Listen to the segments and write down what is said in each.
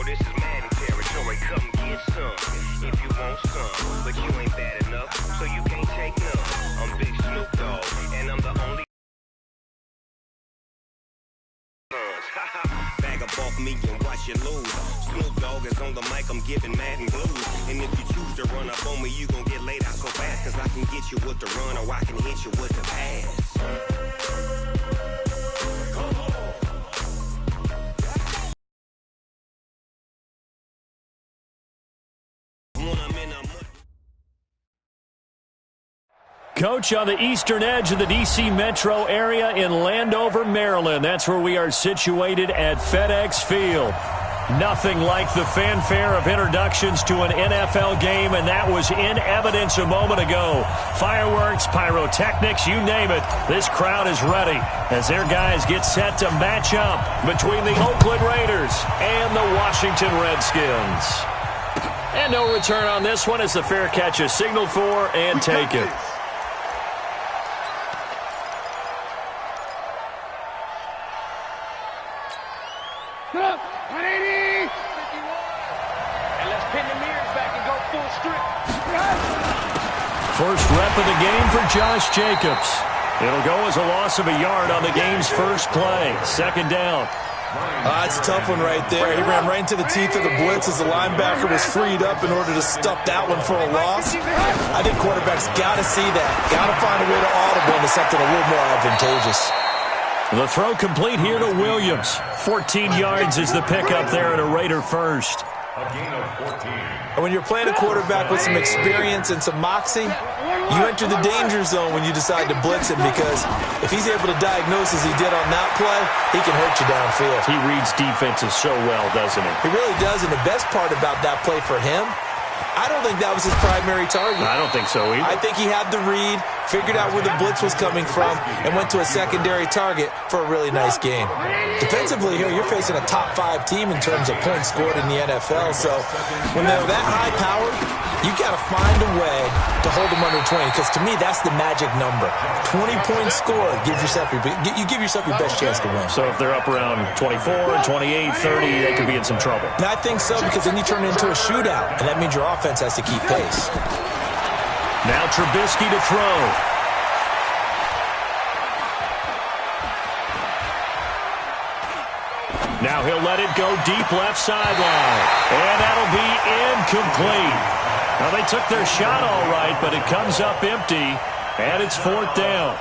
this is Madden territory. Come get some if you want some, but you ain't bad enough, so you can't take none. I'm Big Snoop Dogg, and I'm the only. Bag up off me and watch you lose. Snoop Dogg is on the mic, I'm giving Madden blues. And if you choose to run up on me, you gon' get laid out so fast. Cause I can get you with the run or I can hit you with the pass. Coach, on the eastern edge of the D.C. metro area in Landover, Maryland. That's where we are situated at FedEx Field. Nothing like the fanfare of introductions to an NFL game, and that was in evidence a moment ago. Fireworks, pyrotechnics, you name it. This crowd is ready as their guys get set to match up between the Oakland Raiders and the Washington Redskins. And no return on this one as the fair catch is signaled for and taken. First rep of the game for Josh Jacobs. It'll go as a loss of a yard on the game's first play. Second down. It's a tough one right there. He ran right into the teeth of the blitz as the linebacker was freed up in order to stuff that one for a loss. I think quarterbacks got to see that. Got to find a way to audible into something a little more advantageous. The throw complete here to Williams. 14 yards is the pickup there at a Raider first. And when you're playing a quarterback with some experience and some moxie, you enter the danger zone when you decide to blitz him, because if he's able to diagnose as he did on that play, he can hurt you downfield. He reads defenses so well, doesn't he? He really does, and the best part about that play for him, I don't think that was his primary target. I don't think so either. I think he had the read, figured out where the blitz was coming from, and went to a secondary target for a really nice game. Defensively here, you're facing a top 5 team in terms of points scored in the NFL, so when they're that high-powered, you got to find a way to hold them under 20, because to me, that's the magic number. 20 points scored, you give yourself your best chance to win. So if they're up around 24, 28, 30, they could be in some trouble. And I think so, because then you turn it into a shootout, and that means your offense has to keep pace. Now Trubisky to throw. Now he'll let it go deep left sideline. And that'll be incomplete. Now they took their shot all right, but it comes up empty, and it's fourth down.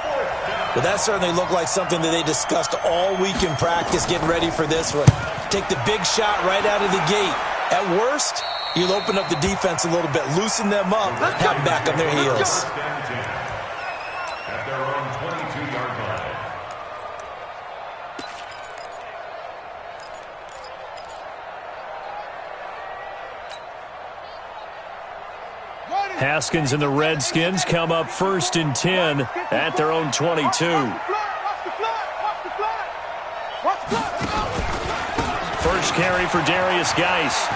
Well, that certainly looked like something that they discussed all week in practice getting ready for this one. Take the big shot right out of the gate. At worst, you'll open up the defense a little bit, loosen them up, have them back on their heels. At their own 22-yard line. Haskins and the Redskins come up first and 10 at their own 22. First carry for Darius Geis.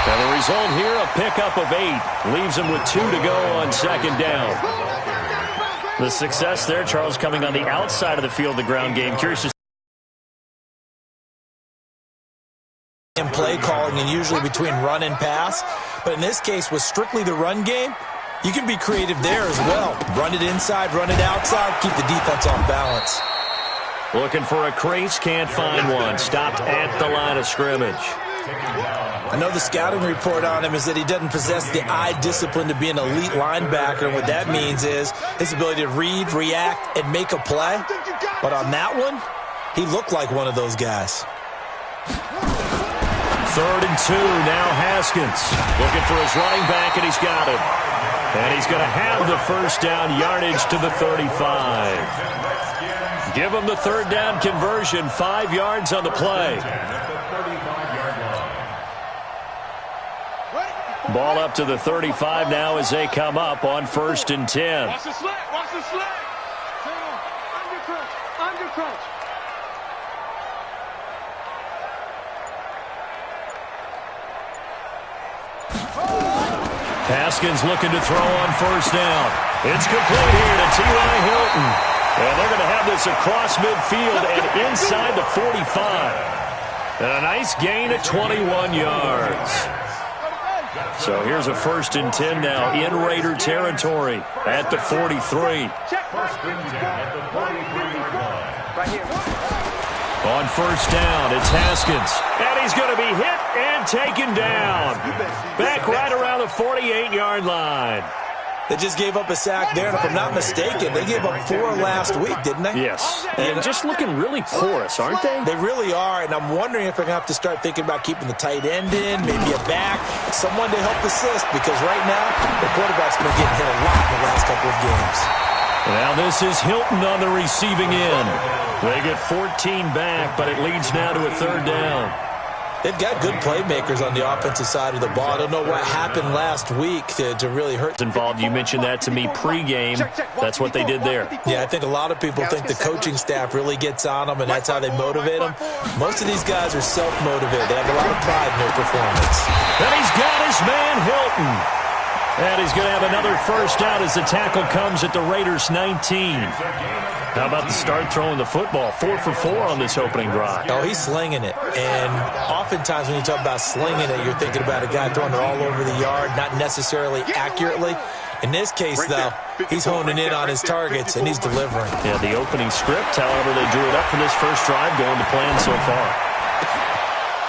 And the result here, a pickup of 8. Leaves him with 2 to go on second down. The success there, Charles, coming on the outside of the field, the ground game. Curious to in play calling and usually between run and pass. But in this case, with strictly the run game, you can be creative there as well. Run it inside, run it outside, keep the defense off balance. Looking for a crease, can't find one. Stopped at the line of scrimmage. I know the scouting report on him is that he doesn't possess the eye discipline to be an elite linebacker. And what that means is his ability to read, react, and make a play. But on that one, he looked like one of those guys. 3rd and 2, now Haskins. Looking for his running back, and he's got it. And he's going to have the first down yardage to the 35. Give him the third down conversion, 5 yards on the play. Ball up to the 35 now as they come up on 1st and 10. Watch the slant, watch the slant. Under crunch, under crunch. Haskins looking to throw on 1st down. It's complete here to T.Y. Hilton. And they're going to have this across midfield and inside the 45. And a nice gain of 21 yards. So here's a 1st and 10 now in Raider territory at the 43. 1st and 10 at the 43-yard line. Right here. On 1st down, it's Haskins. And he's going to be hit and taken down. Back right around the 48-yard line. They just gave up a sack there, and if I'm not mistaken, they gave up 4 last week, didn't they? Yes, and just looking really porous, aren't they? They really are, and I'm wondering if they're going to have to start thinking about keeping the tight end in, maybe a back, someone to help assist, because right now, the quarterback's been getting hit a lot in the last couple of games. Now this is Hilton on the receiving end. They get 14 back, but it leads now to a 3rd down. They've got good playmakers on the offensive side of the ball. I don't know what happened last week to really hurt. Involved. You mentioned that to me pregame. That's what they did there. Yeah, I think a lot of people think the coaching staff really gets on them, and that's how they motivate them. Most of these guys are self-motivated. They have a lot of pride in their performance. And he's got his man Hilton. And he's going to have another 1st down as the tackle comes at the Raiders' 19. How about the start throwing the football? 4 for 4 on this opening drive. Oh, he's slinging it. And oftentimes when you talk about slinging it, you're thinking about a guy throwing it all over the yard, not necessarily accurately. In this case, though, he's honing in on his targets, and he's delivering. Yeah, the opening script, however, they drew it up for this first drive, going to plan so far.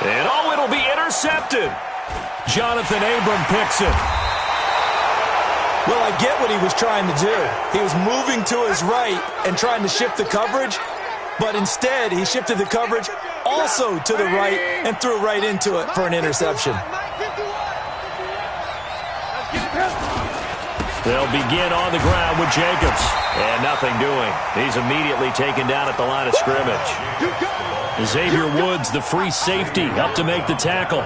And, oh, it'll be intercepted. Jonathan Abram picks it. Well, I get what he was trying to do. He was moving to his right and trying to shift the coverage, but instead he shifted the coverage also to the right and threw right into it for an interception. They'll begin on the ground with Jacobs. And nothing doing. He's immediately taken down at the line of scrimmage. Xavier Woods, the free safety, up to make the tackle.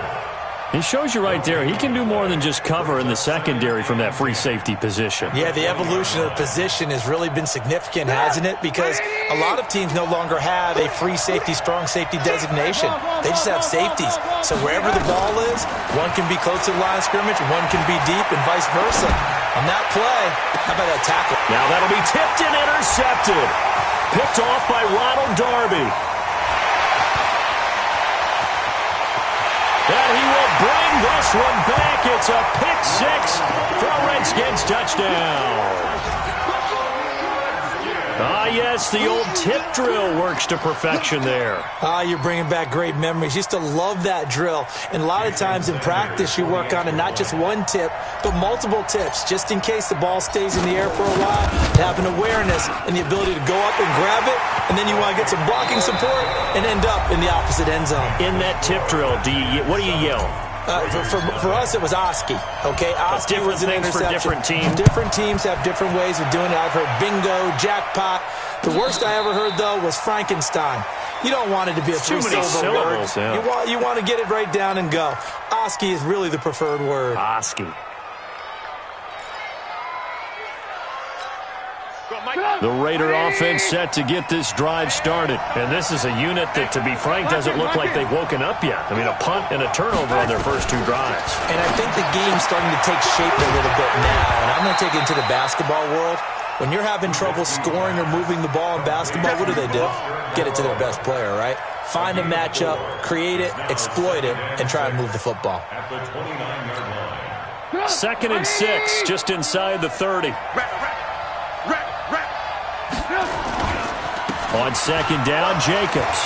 He shows you right there, he can do more than just cover in the secondary from that free safety position. Yeah, the evolution of the position has really been significant, hasn't it? Because a lot of teams no longer have a free safety, strong safety designation. They just have safeties. So wherever the ball is, one can be close to the line of scrimmage, one can be deep, and vice versa. On that play, how about that tackle? Now that'll be tipped and intercepted. Picked off by Ronald Darby. And he will bring this one back. It's a pick-6 for a Redskins touchdown. Ah, yes, the old tip drill works to perfection there. Ah, you're bringing back great memories. Used to love that drill. And a lot of times in practice, you work on it, not just one tip, but multiple tips, just in case the ball stays in the air for a while. To have an awareness and the ability to go up and grab it, and then you want to get some blocking support and end up in the opposite end zone. In that tip drill, what do you yell? For us, it was Oski. Okay, Oski was an interception. For different teams. Different teams have different ways of doing it. I've heard bingo, jackpot. The worst I ever heard, though, was Frankenstein. You don't want it to be a three-syllable word. Yeah. You want to get it right down and go. Oski is really the preferred word. Oski. The Raider offense set to get this drive started. And this is a unit that, to be frank, doesn't look like they've woken up yet. I mean, a punt and a turnover on their first 2 drives. And I think the game's starting to take shape a little bit now. And I'm going to take it into the basketball world. When you're having trouble scoring or moving the ball in basketball, what do? Get it to their best player, right? Find a matchup, create it, exploit it, and try and move the football. At the 29-yard line. 2nd and 6, just inside the 30. On 2nd down, Jacobs.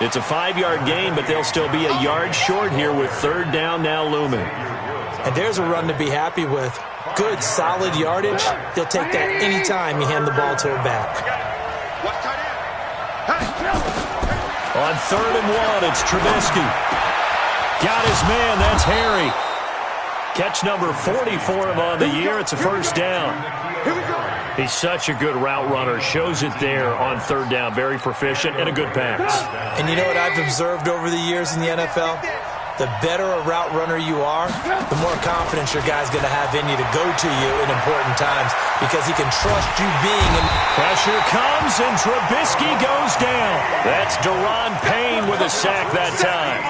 It's a 5-yard gain, but they'll still be a yard short here with 3rd down now looming. And there's a run to be happy with. Good, solid yardage. He'll take that any time you hand the ball to a back. On 3rd and 1, it's Trubisky. Got his man, that's Harry. Catch number 40 for him on the year. It's a 1st down. He's such a good route runner. Shows it there on 3rd down. Very proficient and a good pass. And you know what I've observed over the years in the NFL? The better a route runner you are, the more confidence your guy's going to have in you to go to you in important times because he can trust you being in. Pressure comes and Trubisky goes down. That's Daron Payne with a sack that time.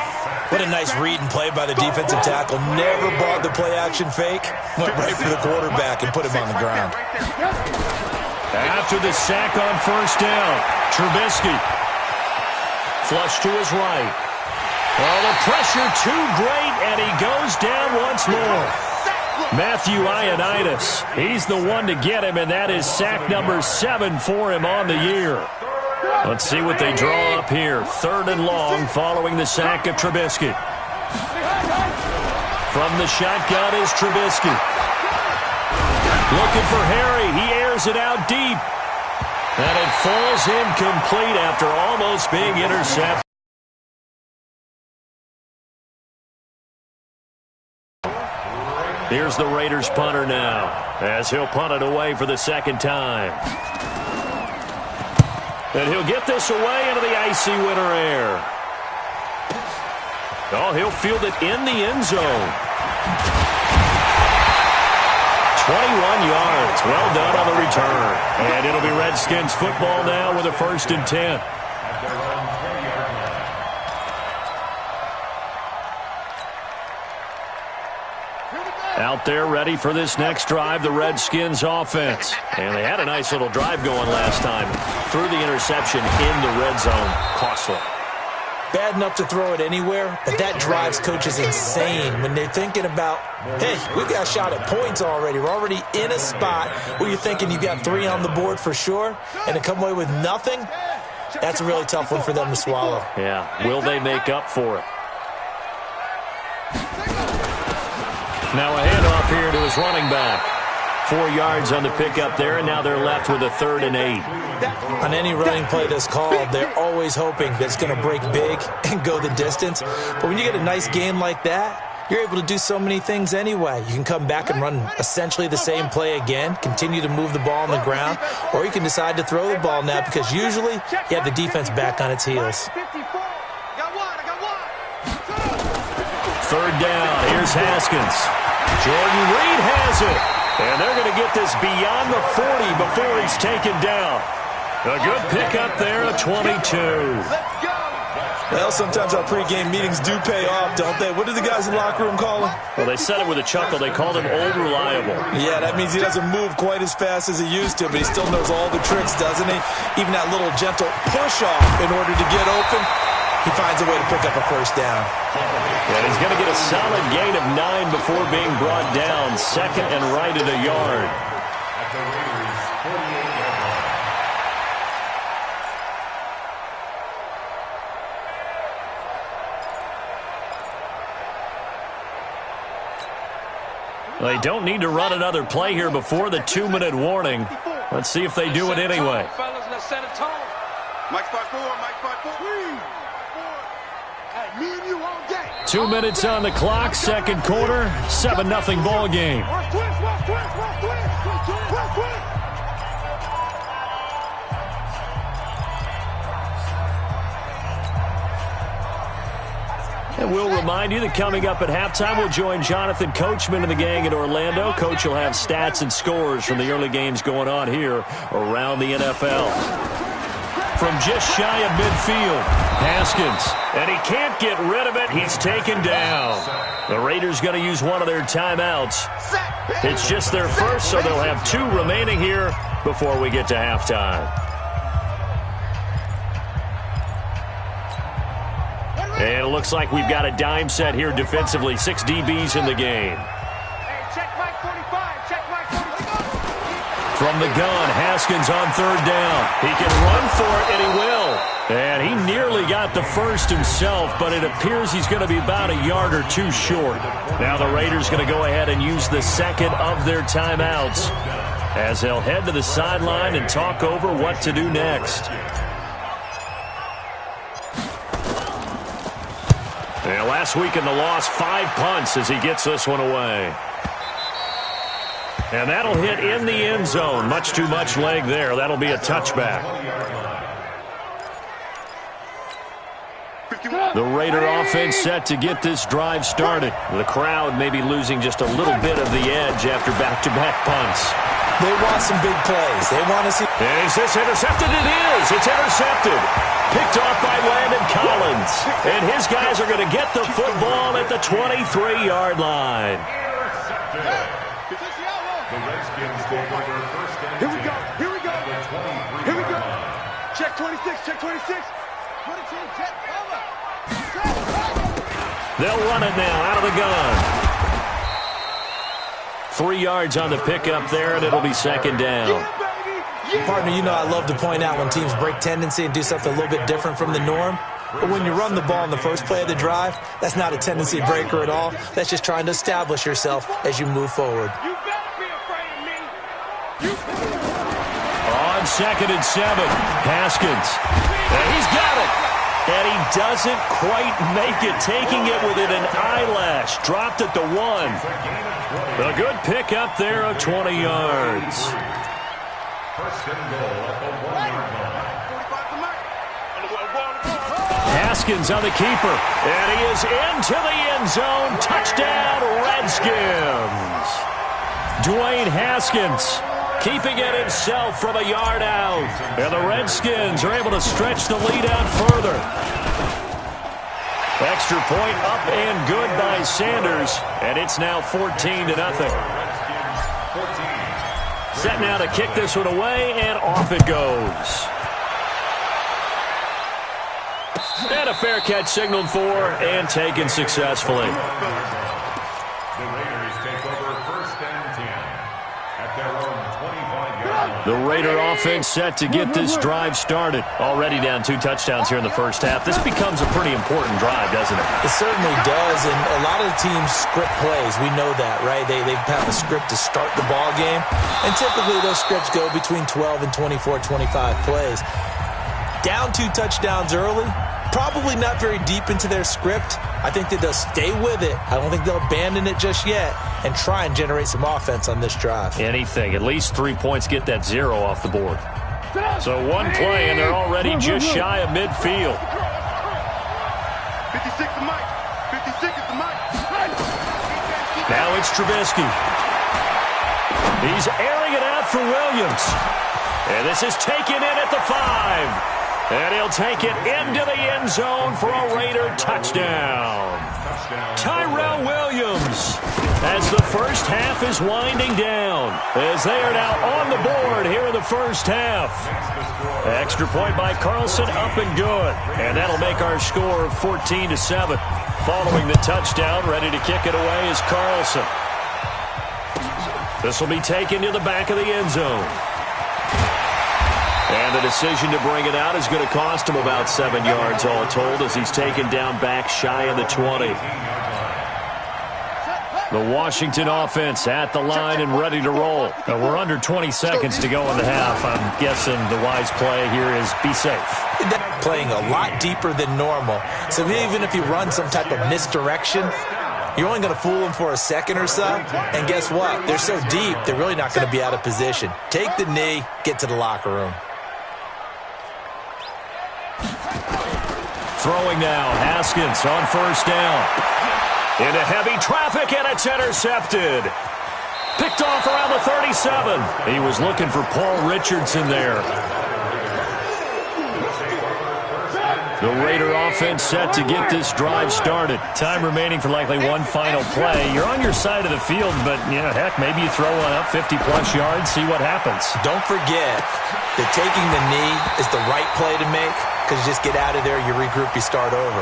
What a nice read and play by the defensive tackle. Never bought the play-action fake. Went right for the quarterback and put him on the ground. After the sack on 1st down, Trubisky. flush to his right. Oh, the pressure too great, and he goes down once more. Matthew Ioannidis, he's the one to get him, and that is sack number 7 for him on the year. Let's see what they draw up here. 3rd and long following the sack of Trubisky. From the shotgun is Trubisky. Looking for Harry. He airs it out deep. And it falls incomplete after almost being intercepted. Here's the Raiders punter now, as he'll punt it away for the 2nd time. And he'll get this away into the icy winter air. Oh, he'll field it in the end zone. 21 yards. Well done on the return. And it'll be Redskins football now with a 1st and 10. Out there ready for this next drive, the Redskins offense. And they had a nice little drive going last time. Threw the interception in the red zone. Costly. Bad enough to throw it anywhere, but that drives coaches insane when they're thinking about, hey, we got a shot at points already. We're already in a spot where you're thinking you got 3 on the board for sure, and to come away with nothing, that's a really tough one for them to swallow. Yeah, will they make up for it? Now a handoff here to his running back. 4 yards on the pickup there, and now they're left with a 3rd and 8. On any running play that's called, they're always hoping that it's going to break big and go the distance. But when you get a nice game like that, you're able to do so many things anyway. You can come back and run essentially the same play again, continue to move the ball on the ground, or you can decide to throw the ball now because usually you have the defense back on its heels. 3rd down. Here's Haskins. Jordan Reed has it. And they're going to get this beyond the 40 before he's taken down. A good pickup there, a 22. Well, sometimes our pregame meetings do pay off, don't they? What do the guys in the locker room call him? Well, they said it with a chuckle. They called him Old Reliable. Yeah, that means he doesn't move quite as fast as he used to, but he still knows all the tricks, doesn't he? Even that little gentle push-off in order to get open, he finds a way to pick up a 1st down. And he's going to get a solid gain of 9 before being brought down. 2nd and right at a yard. They don't need to run another play here before the 2-minute warning. Let's see if they do it anyway. Mike 5-4, Mike 5-4. 2 minutes on the clock, 2nd quarter, 7-0 ball game. And we'll remind you that coming up at halftime, we'll join Jonathan Coachman and the gang in Orlando. Coach will have stats and scores from the early games going on here around the NFL. From just shy of midfield, Haskins. And he can't get rid of it. He's taken down. The Raiders going to use one of their timeouts. It's just their first, so they'll have 2 remaining here before we get to halftime. And it looks like we've got a dime set here defensively. 6 DBs in the game. From the gun, Haskins on 3rd down. He can run for it, and he will. And he nearly got the first himself, but it appears he's going to be about a yard or 2 short. Now the Raiders going to go ahead and use the 2nd of their timeouts as they'll head to the sideline and talk over what to do next. And last week in the loss, 5 punts as he gets this one away. And that'll hit in the end zone. Much too much leg there. That'll be a touchback. The Raider offense set to get this drive started. The crowd may be losing just a little bit of the edge after back-to-back punts. They want some big plays. They want to see. Is this intercepted? It is. It's intercepted. Picked off by Landon Collins. And his guys are going to get the football at the 23-yard line. Here we go. Here we go. Here we go. Check 26. Check 26. They'll run it now out of the gun. 3 yards on the pickup there, and it'll be second down. Partner, you know I love to point out when teams break tendency and do something a little bit different from the norm. But when you run the ball in the first play of the drive, that's not a tendency breaker at all. That's just trying to establish yourself as you move forward. You better be afraid of me. On 2nd and 7, Haskins. And he's got it. And he doesn't quite make it, taking it within an eyelash. Dropped at the 1. A good pickup there of 20 yards. First and goal at the 1-yard line. Haskins on the keeper. And he is into the end zone. Touchdown, Redskins. Dwayne Haskins keeping it himself from a yard out. And the Redskins are able to stretch the lead out further. Extra point up and good by Sanders. And it's now 14-0. Set now to kick this one away, and off it goes. And a fair catch signaled for and taken successfully. The Raiders take over 1st and 10 at their own 25-yard line. The Raider offense set to get this drive started. Already down 2 touchdowns here in the first half. This becomes a pretty important drive, doesn't it? It certainly does, and a lot of the teams script plays. We know that, right? They have a script to start the ball game, and typically those scripts go between 12 and 24, 25 plays. Down 2 touchdowns early, probably not very deep into their script. I think that they'll stay with it. I don't think they'll abandon it just yet and try and generate some offense on this drive. Anything. At least 3 points, get that 0 off the board. So 1 play, and they're already just shy of midfield. 56 to Mike. 56 is the Mike. Now it's Trubisky. He's airing it out for Williams. And this is taken in at the 5. And he'll take it into the end zone for a Raider touchdown. Tyrell Williams, as the first half is winding down, as they are now on the board here in the first half. Extra point by Carlson, up and good. And that'll make our score 14-7. Following the touchdown, ready to kick it away is Carlson. This will be taken to the back of the end zone. And the decision to bring it out is going to cost him about 7 yards all told, as he's taken down back shy of the 20. The Washington offense at the line and ready to roll. Now we're under 20 seconds to go in the half. I'm guessing the wise play here is be safe. Playing a lot deeper than normal. So even if you run some type of misdirection, you're only going to fool them for a second or so. And guess what? They're so deep, they're really not going to be out of position. Take the knee, get to the locker room. Throwing now, Haskins on first down. Into heavy traffic, and it's intercepted. Picked off around the 37. He was looking for Paul Richardson there. The Raider offense set to get this drive started. Time remaining for likely one final play. You're on your side of the field, but, you know, heck, maybe you throw one up 50-plus yards, see what happens. Don't forget that taking the knee is the right play to make, because you just get out of there, you regroup, you start over.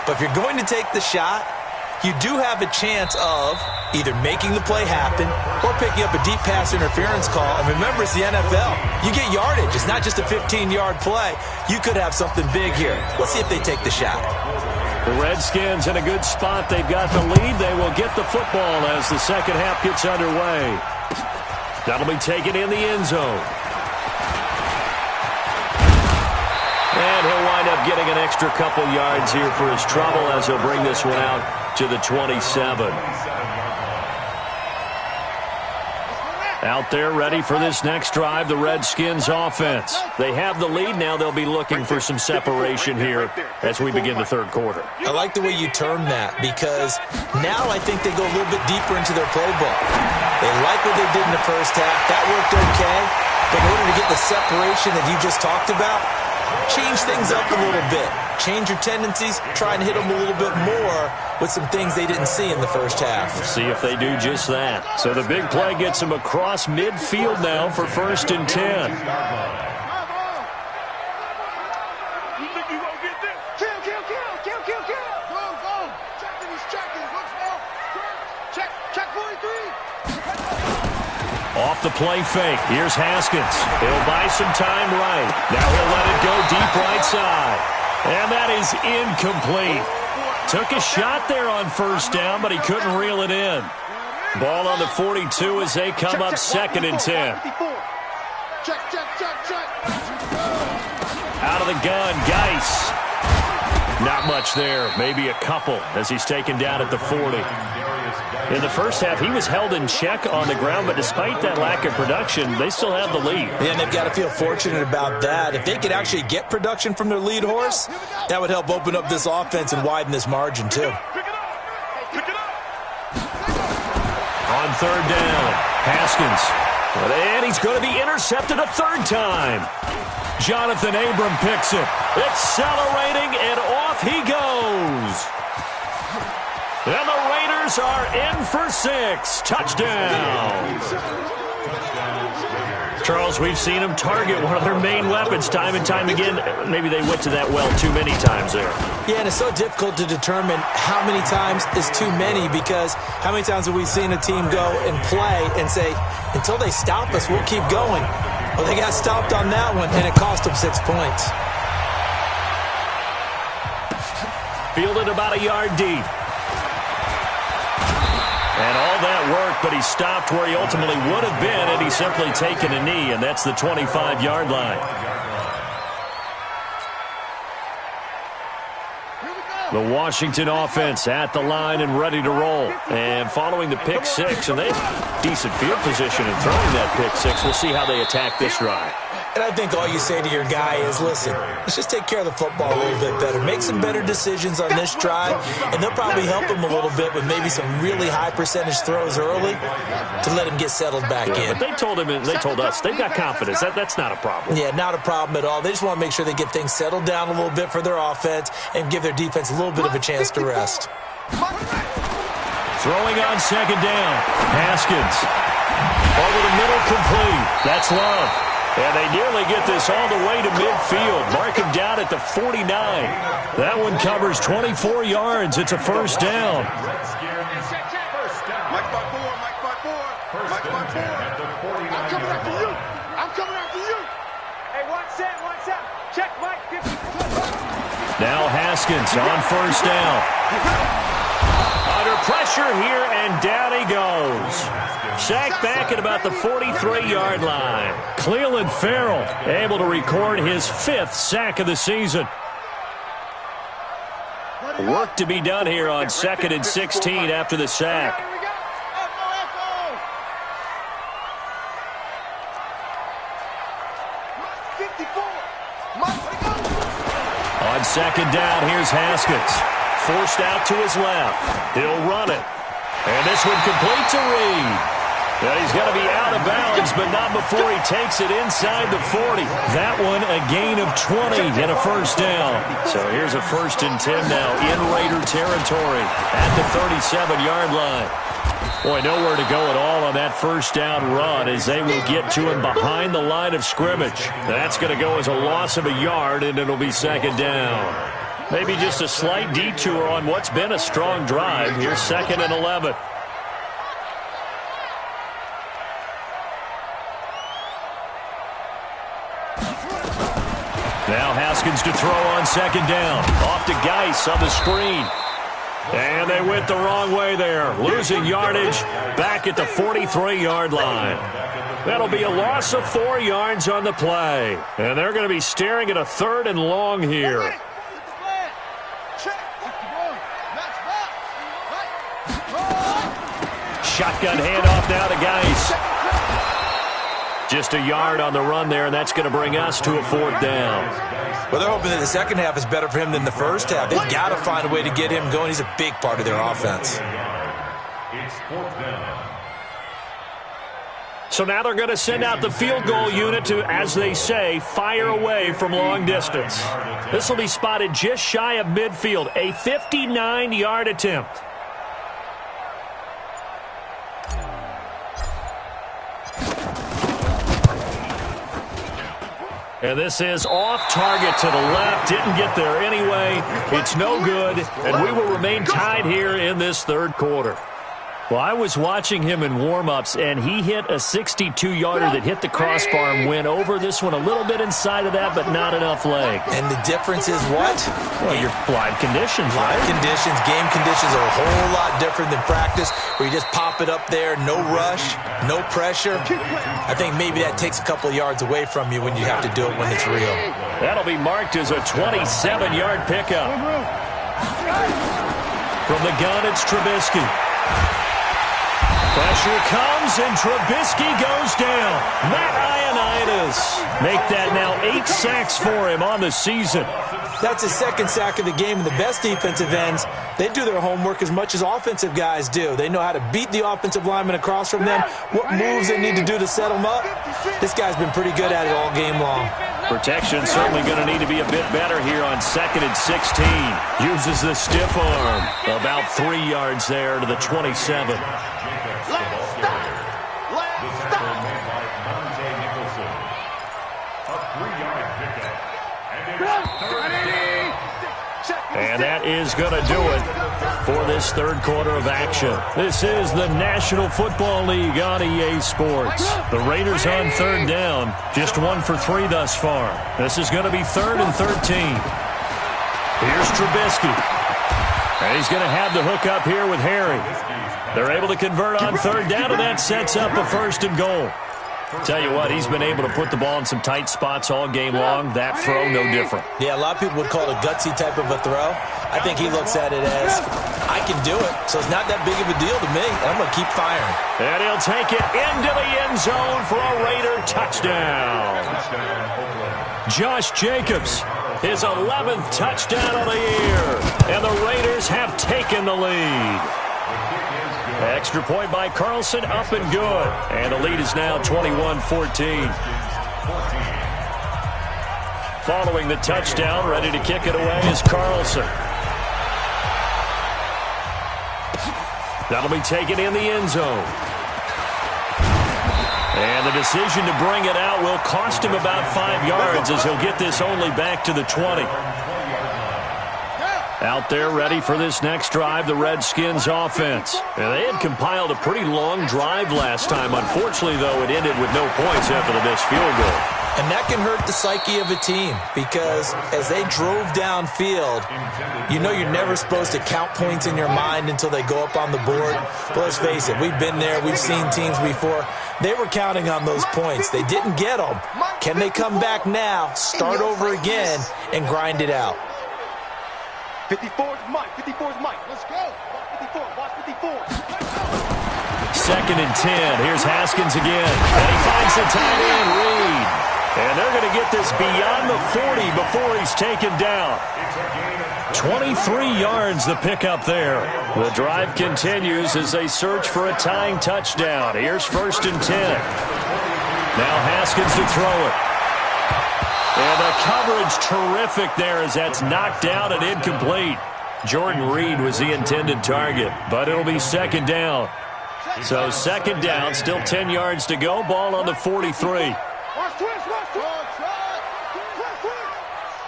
But if you're going to take the shot, you do have a chance of either making the play happen or picking up a deep pass interference call. And remember, it's the NFL. You get yardage. It's not just a 15-yard play. You could have something big here. Let's see if they take the shot. The Redskins in a good spot. They've got the lead. They will get the football as the second half gets underway. That'll be taken in the end zone. And he'll wind up getting an extra couple yards here for his trouble as he'll bring this one out to the 27. Out there ready for this next drive, the Redskins offense. They have the lead. Now they'll be looking for some separation here as we begin the third quarter. I like the way you term that, because now I think they go a little bit deeper into their playbook. They like what they did in the first half. That worked okay. But in order to get the separation that you just talked about, change things up a little bit. Change your tendencies. Try and hit them a little bit more with some things they didn't see in the first half. See if they do just that. So the big play gets them across midfield now for 1st and 10. You think you gonna get this? the play fake. Here's Haskins. He'll buy some time right. Now he'll let it go deep right side. And that is incomplete. Took a shot there on first down, but he couldn't reel it in. Ball on the 42 as they come up 2nd and 10. Out of the gun, Geis. Not much there, maybe a couple as he's taken down at the 40. In the first half, he was held in check on the ground, but despite that lack of production, they still have the lead. And they've got to feel fortunate about that. If they could actually get production from their lead horse, that would help open up this offense and widen this margin too. On 3rd down, Haskins. And he's going to be intercepted a 3rd time. Jonathan Abram picks it. Accelerating, and off he goes. And the Raiders are in for 6. Touchdown. Charles, we've seen them target one of their main weapons time and time again. Maybe they went to that well too many times there. Yeah, and it's so difficult to determine how many times is too many, because how many times have we seen a team go and play and say, until they stop us, we'll keep going. Well, they got stopped on that one, and it cost them 6 points. Fielded about a yard deep. And all that work, but he stopped where he ultimately would have been had he simply taken a knee, and that's the 25-yard line. The Washington offense at the line and ready to roll. And following the pick 6, and they have decent field position in throwing that pick 6. We'll see how they attack this drive. And I think all you say to your guy is, listen, let's just take care of the football a little bit better. Make some better decisions on this drive, and they'll probably help him a little bit with maybe some really high percentage throws early to let him get settled back in. But they told him, and they told us, they've got confidence. That's not a problem. Yeah, not a problem at all. They just want to make sure they get things settled down a little bit for their offense and give their defense a little bit of a chance to rest. Throwing on 2nd down. Haskins. Over the middle, complete. That's Love. And they nearly get this all the way to midfield. Mark him down at the 49. That one covers 24 yards. It's a 1st down. Mike by 4, Mike by 4. Mike by 4. I'm coming after you. I'm coming after you. Hey, 1 set. Check, Mike. Now Haskins on 1st down. Under pressure here, and down he goes. Sacked back at about the 43-yard line. Clelin Ferrell able to record his 5th sack of the season. Work to be done here on 2nd and 16 after the sack. On 2nd down, here's Haskins. Forced out to his left. He'll run it. And this one complete to Reed. And he's going to be out of bounds, but not before he takes it inside the 40. That one a gain of 20 and a 1st down. So here's a 1st and 10 now in Raider territory at the 37-yard line. Boy, nowhere to go at all on that 1st down run as they will get to him behind the line of scrimmage. That's going to go as a loss of a yard, and it'll be 2nd down. Maybe just a slight detour on what's been a strong drive. Here's 2nd and 11. Now Haskins to throw on 2nd down. Off to Geis on the screen. And they went the wrong way there. Losing yardage back at the 43-yard line. That'll be a loss of 4 yards on the play. And they're going to be staring at a 3rd and long here. Shotgun handoff now to Geis. Just a yard on the run there, and that's going to bring us to a 4th down. Well, they're hoping that the second half is better for him than the first half. They've got to find a way to get him going. He's a big part of their offense. It's 4th down. So now they're going to send out the field goal unit to, as they say, fire away from long distance. This will be spotted just shy of midfield, a 59-yard attempt. And this is off target to the left. Didn't get there anyway. It's no good, and we will remain tied here in this 3rd quarter. Well, I was watching him in warm-ups, and he hit a 62-yarder that hit the crossbar and went over this one a little bit inside of that, but not enough leg. And the difference is what? Well, your live conditions, live right? conditions, game conditions are a whole lot different than practice, where you just pop it up there, no rush, no pressure. I think maybe that takes a couple of yards away from you when you have to do it when it's real. That'll be marked as a 27-yard pickup. From the gun, it's Trubisky. Pressure comes, and Trubisky goes down. Matt Ioannidis make that now 8 sacks for him on the season. That's his second sack of the game, and the best defensive ends, they do their homework as much as offensive guys do. They know how to beat the offensive lineman across from them, what moves they need to do to set them up. This guy's been pretty good at it all game long. Protection certainly going to need to be a bit better here on 2nd and 16. Uses the stiff arm. About 3 yards there to the 27. And that is going to do it for this third quarter of action. This is the National Football League on EA Sports. The Raiders on third down, just 1 for 3 thus far. This is going to be 3rd and 13. Here's Trubisky. And he's going to have the hook up here with Harry. They're able to convert on third down, and that sets up a 1st and goal. Tell you what, he's been able to put the ball in some tight spots all game long. That throw, no different. Yeah, a lot of people would call it a gutsy type of a throw. I think he looks at it as, I can do it, so it's not that big of a deal to me, and I'm going to keep firing. And he'll take it into the end zone for a Raider touchdown. Josh Jacobs, his 11th touchdown of the year, and the Raiders have taken the lead. Extra point by Carlson, up and good. And the lead is now 21-14. Following the touchdown, ready to kick it away is Carlson. That'll be taken in the end zone. And the decision to bring it out will cost him about 5 yards as he'll get this only back to the 20. Out there ready for this next drive, the Redskins offense. And they had compiled a pretty long drive last time. Unfortunately, though, it ended with no points after the missed field goal. And that can hurt the psyche of a team because as they drove downfield, you know you're never supposed to count points in your mind until they go up on the board. But let's face it, we've been there. We've seen teams before. They were counting on those points. They didn't get them. Can they come back now, start over again, and grind it out? 54 is Mike. 54 is Mike. Let's go. Watch 54. Watch 54. 2nd and 10. Here's Haskins again. And he finds the tight end, Reed. And they're going to get this beyond the 40 before he's taken down. 23 yards the pickup there. The drive continues as they search for a tying touchdown. Here's 1st and 10. Now Haskins to throw it. And the coverage terrific there as that's knocked down and incomplete. Jordan Reed was the intended target, but it'll be 2nd down. So 2nd down, still 10 yards to go. Ball on the 43.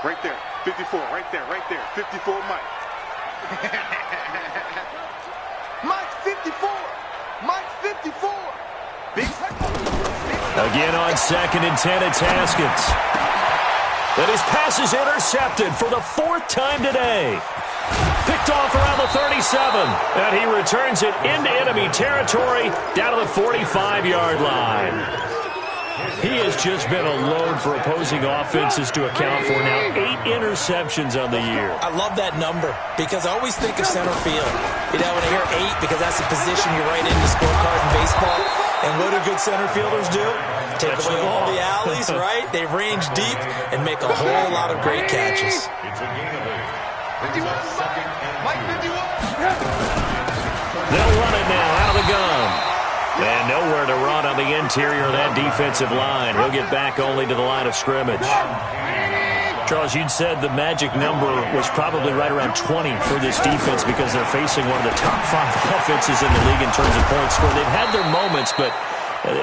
Right there, 54, right there, 54, Mike. Mike 54, Mike 54. Again on 2nd and 10, it's Haskins. And his pass is intercepted for the 4th time today. Picked off around the 37. And he returns it into enemy territory down to the 45-yard line. He has just been a load for opposing offenses to account for now. 8 interceptions on the year. I love that number because I always think of center field. You know, when I hear 8, because that's the position you write in the scorecard in baseball. And what do good center fielders do? Take away all the alleys, right? They range deep and make a whole lot of great catches. It's a gain of 8. 51, Mike 51. They'll run it now out of the gun. And nowhere to run on the interior of that defensive line. He'll get back only to the line of scrimmage. Charles, you'd said the magic number was probably right around 20 for this defense because they're facing one of the top 5 offenses in the league in terms of points scored. They've had their moments, but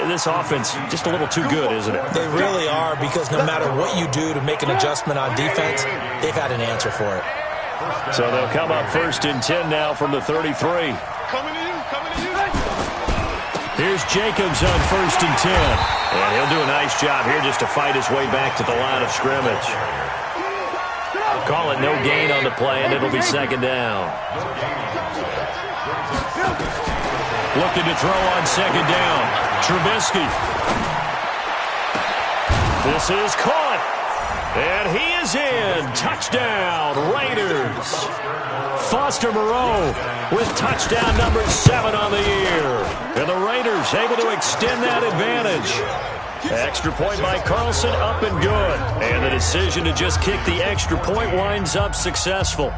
this offense just a little too good, isn't it? They really are because no matter what you do to make an adjustment on defense, they've had an answer for it. So they'll come up 1st and 10 now from the 33. Coming to you, coming to you. Here's Jacobs on 1st and 10. And he'll do a nice job here just to fight his way back to the line of scrimmage. Call it no gain on the play, and it'll be 2nd down. Looking to throw on 2nd down. Trubisky. This is caught. And he is in. Touchdown, Raiders. Foster Moreau with touchdown number 7 on the year. And the Raiders able to extend that advantage. Extra point by Carlson, up and good. And the decision to just kick the extra point winds up successful.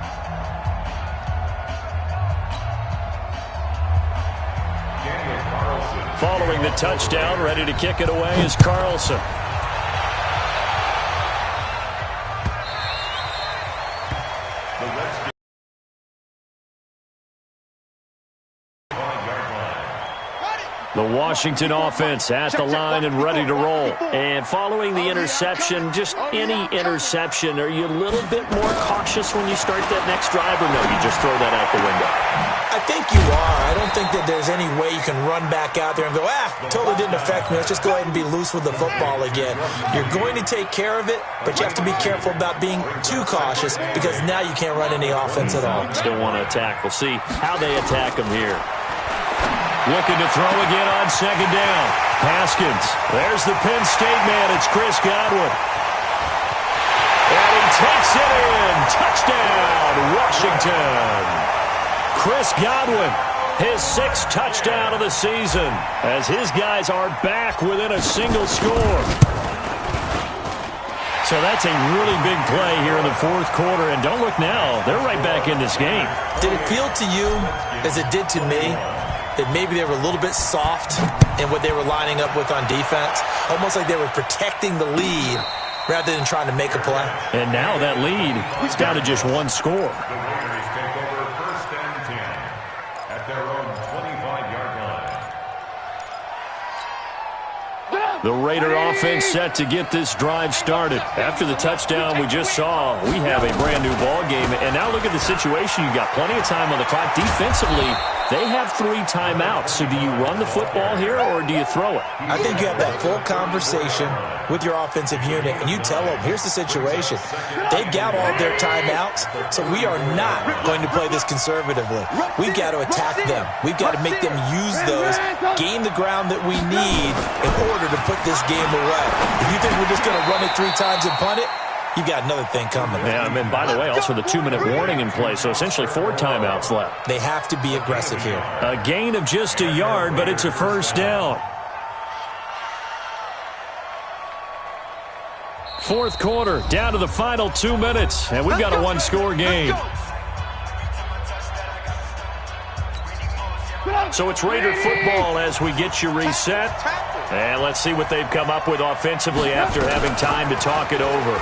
Following the touchdown, ready to kick it away is Carlson. The Washington offense at the line and ready to roll. And following the interception, just any interception, are you a little bit more cautious when you start that next drive, or no, you just throw that out the window? I think you are. I don't think that there's any way you can run back out there and go, totally didn't affect me. Let's just go ahead and be loose with the football again. You're going to take care of it, but you have to be careful about being too cautious because now you can't run any offense at all. Still want to attack. We'll see how they attack them here. Looking to throw again on 2nd down. Haskins. There's the Penn State man. It's Chris Godwin. And he takes it in. Touchdown, Washington. Chris Godwin, his 6th touchdown of the season, as his guys are back within a single score. So that's a really big play here in the 4th quarter. And don't look now, they're right back in this game. Did it feel to you, as it did to me, that maybe they were a little bit soft in what they were lining up with on defense? Almost like they were protecting the lead rather than trying to make a play. And now that lead is down to just 1 score. The Raiders take over 1st and 10 at their own 25-yard line. The Raider offense set to get this drive started. After the touchdown we just saw, we have a brand new ball game. And now look at the situation. You've got plenty of time on the clock. Defensively, they have 3 timeouts. So do you run the football here or do you throw it? I think you have that full conversation with your offensive unit, and you tell them, here's the situation. They've got all their timeouts, so we are not going to play this conservatively. We've got to attack them. We've got to make them use those, gain the ground that we need in order to put this game away. If you think we're just going to run it 3 times and punt it, you've got another thing coming. Yeah, and by the way, also the 2-minute warning in play, so essentially 4 timeouts left. They have to be aggressive here. A gain of just a yard, but it's a 1st down. 4th quarter, down to the final 2 minutes, and we've got a 1-score game. So it's Raider football as we get you reset. And let's see what they've come up with offensively after having time to talk it over.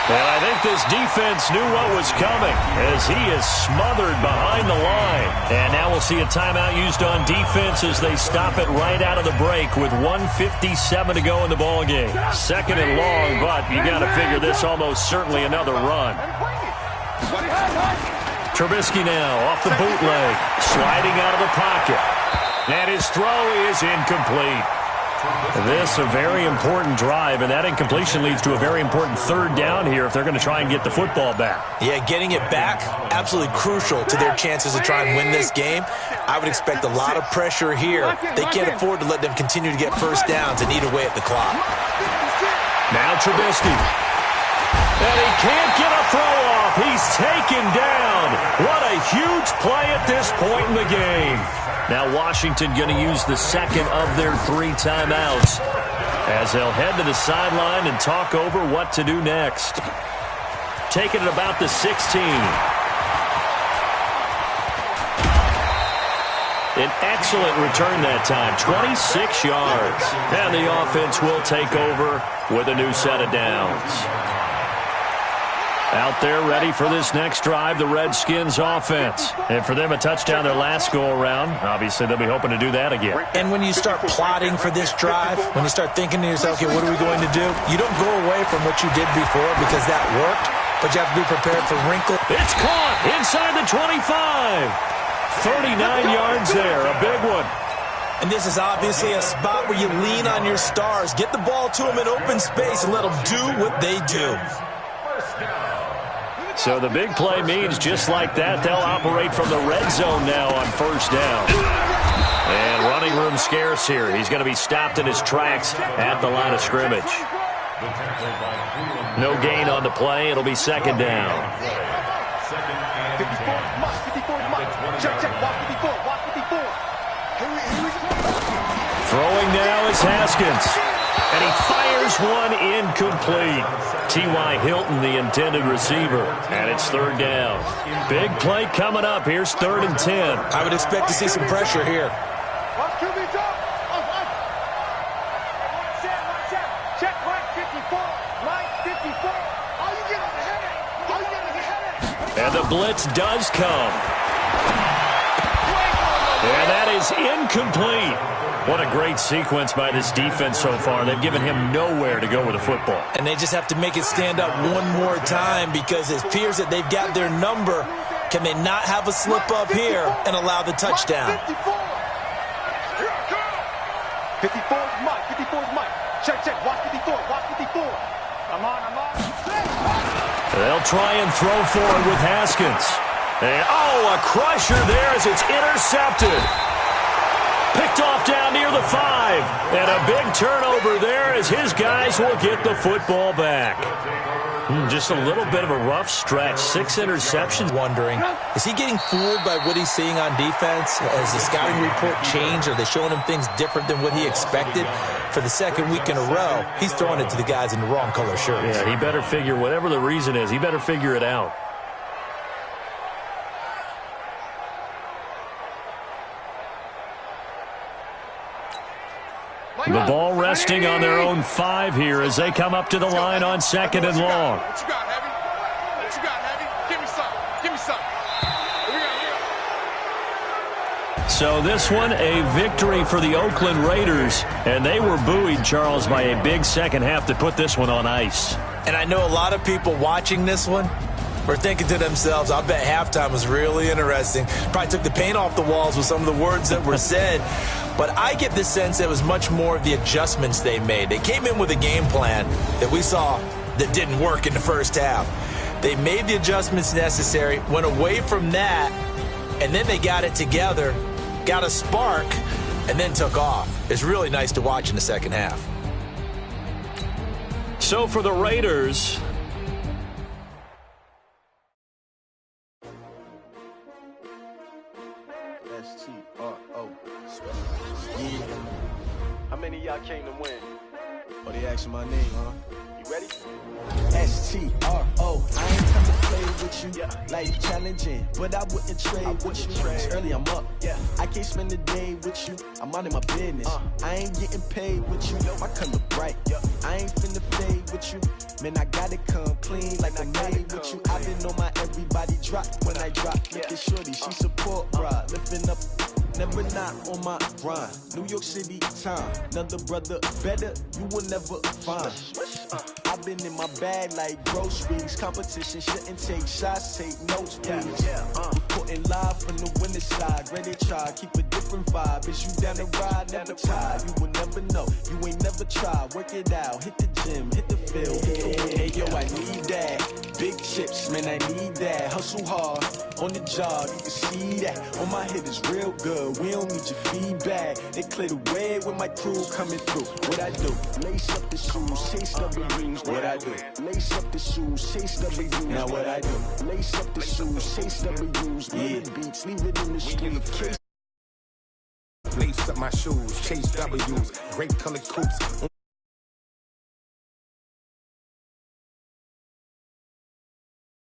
And I think this defense knew what was coming as he is smothered behind the line. And now we'll see a timeout used on defense as they stop it right out of the break with 1:57 to go in the ballgame. 2nd and long, but you got to figure this almost certainly another run. Trubisky now off the bootleg, sliding out of the pocket. And his throw is incomplete. This a very important drive, and that incompletion leads to a very important 3rd down here if they're going to try and get the football back. Yeah, getting it back, absolutely crucial to their chances to try and win this game. I would expect a lot of pressure here. They can't afford to let them continue to get 1st downs and eat away at the clock. Now Trubisky. And he can't get a throw off. He's taken down. What a huge play at this point in the game. Now Washington going to use the 2nd of their 3 timeouts as they'll head to the sideline and talk over what to do next. Taking it about the 16. An excellent return that time, 26 yards. And the offense will take over with a new set of downs. Out there ready for this next drive, the Redskins offense. And for them, a touchdown their last go-around. Obviously, they'll be hoping to do that again. And when you start plotting for this drive, when you start thinking to yourself, okay, what are we going to do? You don't go away from what you did before because that worked, but you have to be prepared for wrinkle. It's caught inside the 25. 39 yards there, a big one. And this is obviously a spot where you lean on your stars. Get the ball to them in open space and let them do what they do. So the big play means just like that, they'll operate from the red zone now on first down. And running room scarce here. He's going to be stopped in his tracks at the line of scrimmage. No gain on the play. It'll be second down. 54, check, walk 54, walk 54. Throwing now is Haskins. And he fires one incomplete. T.Y. Hilton, the intended receiver. And it's third down. Big play coming up. Here's 3rd and 10. I would expect to see some pressure here. Check, Mike 54, Mike 54. Are you getting the headache? And the blitz does come. And that is incomplete. What a great sequence by this defense so far. They've given him nowhere to go with the football. And they just have to make it stand up one more time because it appears that they've got their number. Can they not have a slip up here and allow the touchdown? 54 is Mike. 54 is Mike. Check, walk 54, walk 54. I'm on. They'll try and throw for it with Haskins. And, a crusher there as it's intercepted. Picked off down near the 5. And a big turnover there as his guys will get the football back. Just a little bit of a rough stretch. 6 interceptions. Wondering, is he getting fooled by what he's seeing on defense? Has the scouting report changed? Are they showing him things different than what he expected? For the second week in a row, he's throwing it to the guys in the wrong color shirts. Yeah, he better figure, whatever the reason is, he better figure it out. The ball resting on their own 5 here as they come up to the line on 2nd and long. What you got, Heavy? What you got, Heavy? Give me some. So this one, a victory for the Oakland Raiders. And they were buoyed, Charles, by a big second half to put this one on ice. And I know a lot of people watching this one were thinking to themselves, I bet halftime was really interesting. Probably took the paint off the walls with some of the words that were said. But I get the sense that it was much more of the adjustments they made. They came in with a game plan that we saw that didn't work in the first half. They made the adjustments necessary, went away from that, and then they got it together, got a spark, and then took off. It's really nice to watch in the second half. So for the Raiders, S-T-R-O. Yeah. How many of y'all came to win? Oh, they asking my name, huh? You ready? S-T-R-O. I ain't come to play with you. Life challenging, but I wouldn't trade with you. It's early, I'm up. I can't spend the day with you. I'm out in my business. I ain't getting paid with you. My color bright. I ain't finna fade with you. Man, I gotta come clean like I made with you. I've been on my everybody drop when I drop. Look at shorty, she support, bruh. Lifting up, never not on my grind. New York City time, another brother better, you will never find. I've been in my bag like groceries. Competition shouldn't take shots, take notes, please. Reporting live from the winning side. Ready to try, keep a different vibe. Is you down the ride, never tired. You will never know, you ain't never tried. Work it out, hit the gym, hit the field, hit the win. Hey yo, I need that. Big chips, man, I need that. Hustle hard, on the job, you can see that. On my hit is real good, we don't need your feedback. They clear the way with my crew coming through. What I do? Lace up the shoes, chase double rings. What I do? Lace up the shoes, chase double rings. Now what I do? Lace up the shoes, chase double rings. Yeah, beats, leave it in the street. Lace up my shoes, chase W's, great colored coupes.